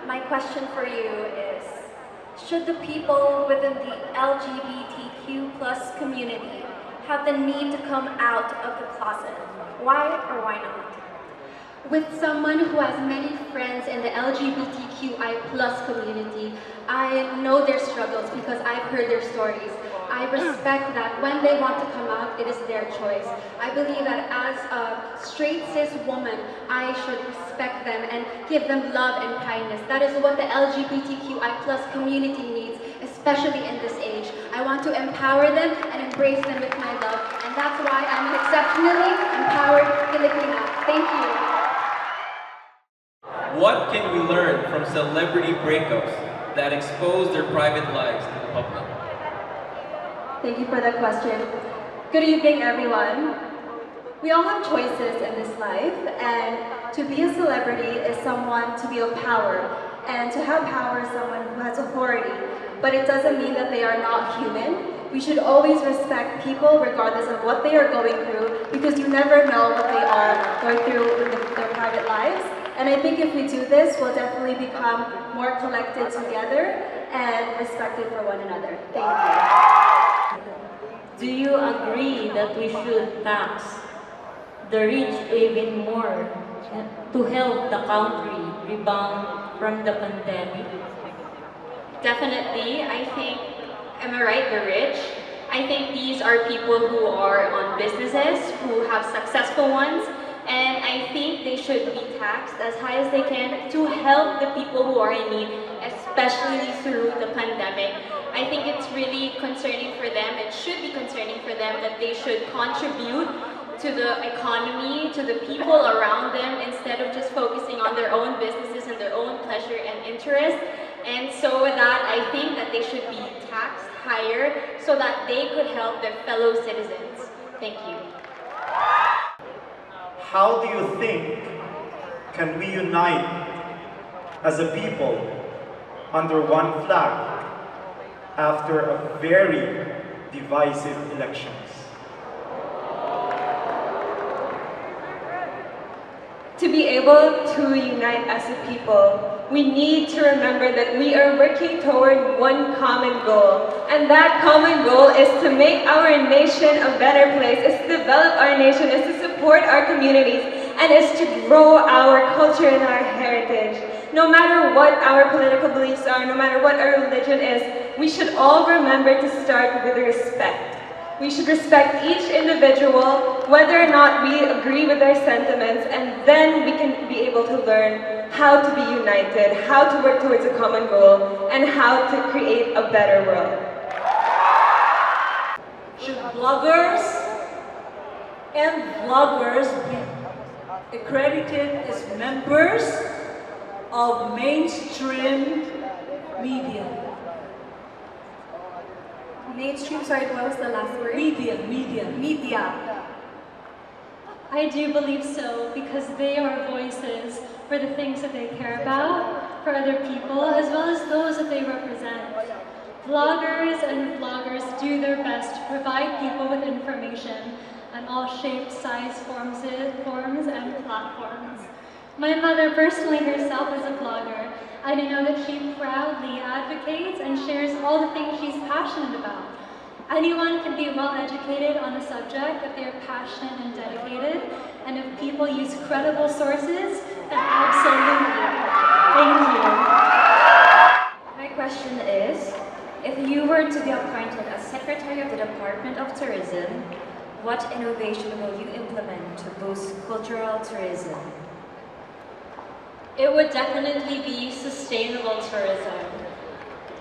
my question for you is, should the people within the LGBTQ plus community have the need to come out of the closet? Why or why not? With someone who has many friends in the LGBTQI plus community, I know their struggles because I've heard their stories. I respect that when they want to come out, it is their choice. I believe that as a straight cis woman, I should respect them and give them love and kindness. That is what the LGBTQI plus community needs, especially in this age. I want to empower them and embrace them with my love, and that's why I'm an exceptionally empowered Filipina. Thank you. What can we learn from celebrity breakups that expose their private lives to the public? Thank you for that question. Good evening, everyone. We all have choices in this life, and to be a celebrity is someone to be of power, and to have power is someone who has authority. But it doesn't mean that they are not human. We should always respect people regardless of what they are going through, because you never know what they are going through in their private lives. And I think if we do this, we'll definitely become more collected together and respected for one another. Thank you. Do you agree that we should tax the rich even more to help the country rebound from the pandemic? Definitely. I think, am I right, the rich? I think these are people who are on businesses, who have successful ones, and I think they should be taxed as high as they can to help the people who are in need, especially through the pandemic. I think it's really concerning for them, it should be concerning for them that they should contribute to the economy, to the people around them, instead of just focusing on their own businesses and their own pleasure and interest. And so with that, I think that they should be taxed higher so that they could help their fellow citizens. Thank you. How do you think can we unite as a people under one flag after a very divisive elections? To be able to unite as a people, we need to remember that we are working toward one common goal. And that common goal is to make our nation a better place, is to develop our nation, is to support our communities, and is to grow our culture and our heritage. No matter what our political beliefs are, no matter what our religion is, we should all remember to start with respect. We should respect each individual, whether or not we agree with their sentiments, and then we can be able to learn how to be united, how to work towards a common goal, and how to create a better world. Should bloggers and vloggers be accredited as members of mainstream media? Mainstream, sorry, what was the last word? Media. I do believe so, because they are voices for the things that they care about, for other people, as well as those that they represent. Vloggers and vloggers do their best to provide people with information on all shapes, size, forms and platforms. My mother personally herself is a vlogger. I know that she proudly advocates and shares all the things she's passionate about. Anyone can be well educated on a subject if they're passionate and dedicated, and if people use credible sources, then absolutely. Thank you. My question is, if you were to be appointed as Secretary of the Department of Tourism, what innovation will you implement to boost cultural tourism? It would definitely be sustainable tourism.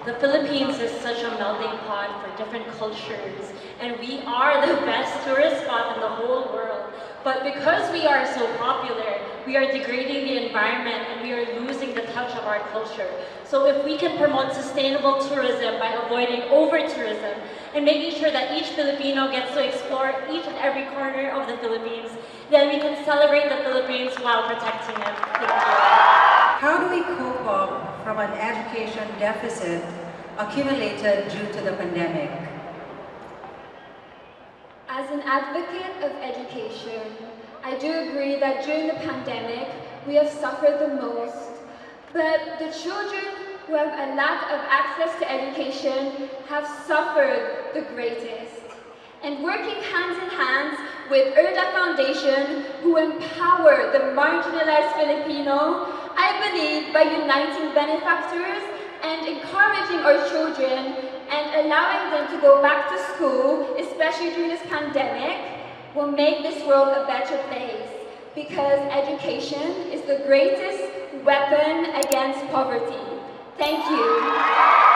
The Philippines is such a melting pot for different cultures, and we are the best tourist spot in the whole world. But because we are so popular, we are degrading the environment and we are losing the touch of our culture. So if we can promote sustainable tourism by avoiding over-tourism and making sure that each Filipino gets to explore each and every corner of the Philippines, then we can celebrate the Philippines while protecting it. Thank you. How do we cope up from an education deficit accumulated due to the pandemic? As an advocate of education, I do agree that during the pandemic, we have suffered the most But the children who have a lack of access to education have suffered the greatest. And working hand in hand with ERDA Foundation, who empower the marginalized Filipino, I believe by uniting benefactors and encouraging our children and allowing them to go back to school, especially during this pandemic, will make this world a better place. Because education is the greatest weapon against poverty. Thank you.